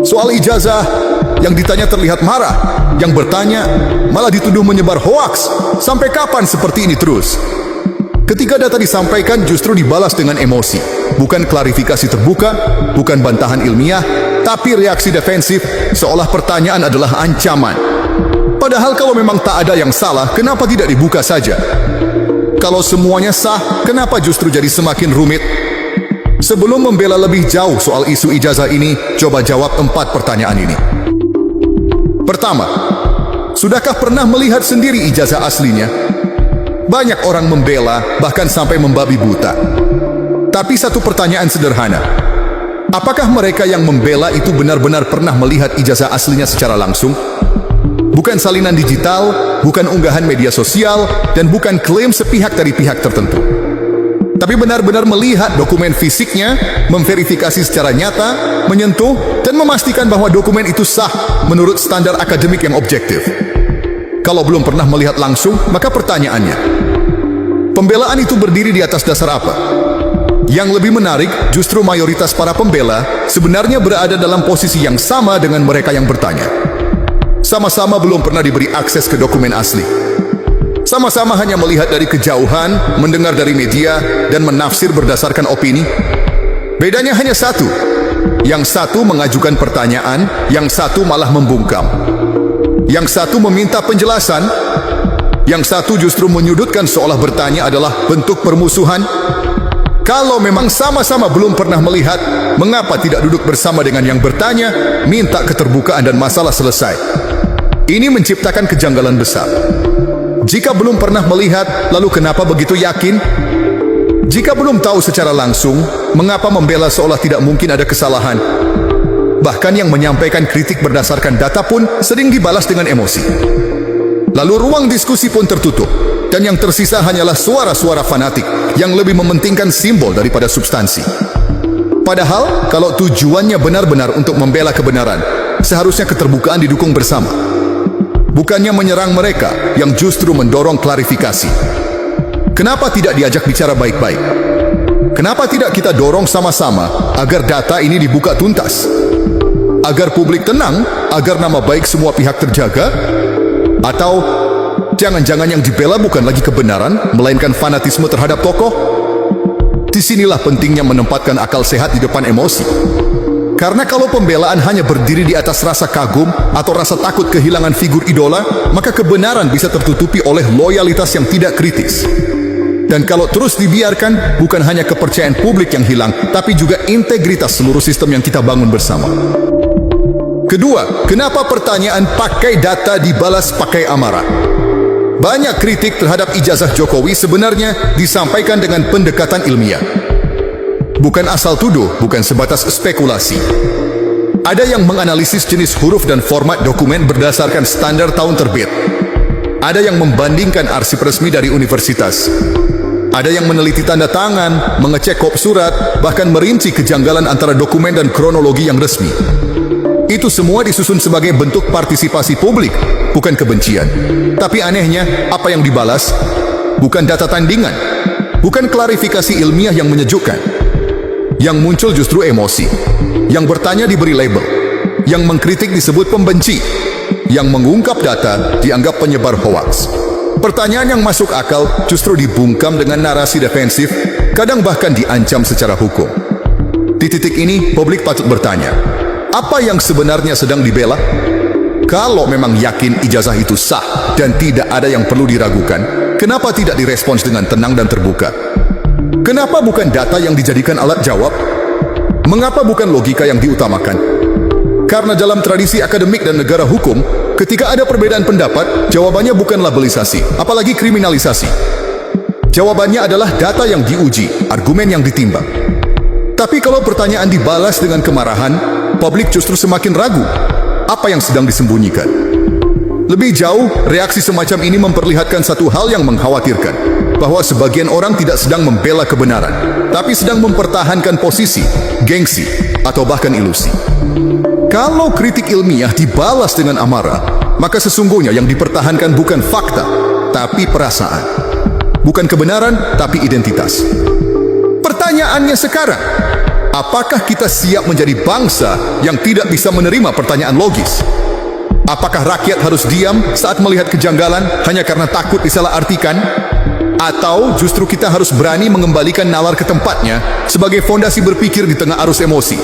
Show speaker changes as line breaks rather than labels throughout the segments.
Soal ijazah, yang ditanya terlihat marah, yang bertanya malah dituduh menyebar hoaks. Sampai kapan seperti ini terus? Ketika data disampaikan justru dibalas dengan emosi. Bukan klarifikasi terbuka, bukan bantahan ilmiah, tapi reaksi defensif seolah pertanyaan adalah ancaman. Padahal kalau memang tak ada yang salah, kenapa tidak dibuka saja? Kalau semuanya sah, kenapa justru jadi semakin rumit? Sebelum membela lebih jauh soal isu ijazah ini, coba jawab 4 pertanyaan ini. Pertama, sudahkah pernah melihat sendiri ijazah aslinya? Banyak orang membela, bahkan sampai membabi buta. Tapi satu pertanyaan sederhana. Apakah mereka yang membela itu benar-benar pernah melihat ijazah aslinya secara langsung? Bukan salinan digital, bukan unggahan media sosial, dan bukan klaim sepihak dari pihak tertentu. Tapi benar-benar melihat dokumen fisiknya, memverifikasi secara nyata, menyentuh, dan memastikan bahwa dokumen itu sah menurut standar akademik yang objektif. Kalau belum pernah melihat langsung, maka pertanyaannya, pembelaan itu berdiri di atas dasar apa? Yang lebih menarik, justru mayoritas para pembela sebenarnya berada dalam posisi yang sama dengan mereka yang bertanya. Sama-sama belum pernah diberi akses ke dokumen asli. Sama-sama hanya melihat dari kejauhan, mendengar dari media, dan menafsir berdasarkan opini. Bedanya hanya satu. Yang satu mengajukan pertanyaan, yang satu malah membungkam. Yang satu meminta penjelasan, yang satu justru menyudutkan seolah bertanya adalah bentuk permusuhan. Kalau memang sama-sama belum pernah melihat, mengapa tidak duduk bersama dengan yang bertanya, minta keterbukaan dan masalah selesai? Ini menciptakan kejanggalan besar. Jika belum pernah melihat, lalu kenapa begitu yakin? Jika belum tahu secara langsung, mengapa membela seolah tidak mungkin ada kesalahan? Bahkan yang menyampaikan kritik berdasarkan data pun sering dibalas dengan emosi. Lalu ruang diskusi pun tertutup, dan yang tersisa hanyalah suara-suara fanatik yang lebih mementingkan simbol daripada substansi. Padahal, kalau tujuannya benar-benar untuk membela kebenaran, seharusnya keterbukaan didukung bersama. Bukannya menyerang mereka yang justru mendorong klarifikasi. Kenapa tidak diajak bicara baik-baik? Kenapa tidak kita dorong sama-sama agar data ini dibuka tuntas? Agar publik tenang, agar nama baik semua pihak terjaga? Atau jangan-jangan yang dibela bukan lagi kebenaran, melainkan fanatisme terhadap tokoh? Disinilah pentingnya menempatkan akal sehat di depan emosi. Karena kalau pembelaan hanya berdiri di atas rasa kagum atau rasa takut kehilangan figur idola, maka kebenaran bisa tertutupi oleh loyalitas yang tidak kritis. Dan kalau terus dibiarkan, bukan hanya kepercayaan publik yang hilang, tapi juga integritas seluruh sistem yang kita bangun bersama. Kedua, kenapa pertanyaan pakai data dibalas pakai amarah? Banyak kritik terhadap ijazah Jokowi sebenarnya disampaikan dengan pendekatan ilmiah. Bukan asal tuduh, bukan sebatas spekulasi. Ada yang menganalisis jenis huruf dan format dokumen berdasarkan standar tahun terbit. Ada yang membandingkan arsip resmi dari universitas. Ada yang meneliti tanda tangan, mengecek kop surat, bahkan merinci kejanggalan antara dokumen dan kronologi yang resmi. Itu semua disusun sebagai bentuk partisipasi publik, bukan kebencian. Tapi anehnya, apa yang dibalas? Bukan data tandingan, bukan klarifikasi ilmiah yang menyejukkan. Yang muncul justru emosi. Yang bertanya diberi label. Yang mengkritik disebut pembenci. Yang mengungkap data dianggap penyebar hoaks. Pertanyaan yang masuk akal justru dibungkam dengan narasi defensif, kadang bahkan diancam secara hukum. Di titik ini, publik patut bertanya, apa yang sebenarnya sedang dibela? Kalau memang yakin ijazah itu sah dan tidak ada yang perlu diragukan, kenapa tidak direspons dengan tenang dan terbuka? Kenapa bukan data yang dijadikan alat jawab? Mengapa bukan logika yang diutamakan? Karena dalam tradisi akademik dan negara hukum, ketika ada perbedaan pendapat, jawabannya bukan labelisasi, apalagi kriminalisasi. Jawabannya adalah data yang diuji, argumen yang ditimbang. Tapi kalau pertanyaan dibalas dengan kemarahan, publik justru semakin ragu. Apa yang sedang disembunyikan? Lebih jauh, reaksi semacam ini memperlihatkan satu hal yang mengkhawatirkan, bahwa sebagian orang tidak sedang membela kebenaran, tapi sedang mempertahankan posisi, gengsi, atau bahkan ilusi. Kalau kritik ilmiah dibalas dengan amarah, maka sesungguhnya yang dipertahankan bukan fakta, tapi perasaan. Bukan kebenaran, tapi identitas. Pertanyaannya sekarang, Apakah kita siap menjadi bangsa yang tidak bisa menerima pertanyaan logis? Apakah rakyat harus diam saat melihat kejanggalan hanya karena takut disalahartikan? Atau justru kita harus berani mengembalikan nalar ke tempatnya sebagai fondasi berpikir di tengah arus emosi?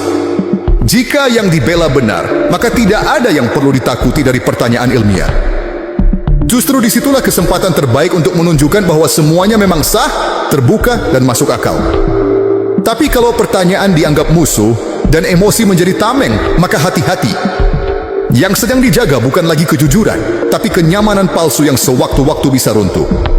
Jika yang dibela benar, maka tidak ada yang perlu ditakuti dari pertanyaan ilmiah. Justru disitulah kesempatan terbaik untuk menunjukkan bahwa semuanya memang sah, terbuka, dan masuk akal. Tapi kalau pertanyaan dianggap musuh dan emosi menjadi tameng, maka hati-hati. Yang sedang dijaga bukan lagi kejujuran, tapi kenyamanan palsu yang sewaktu-waktu bisa runtuh.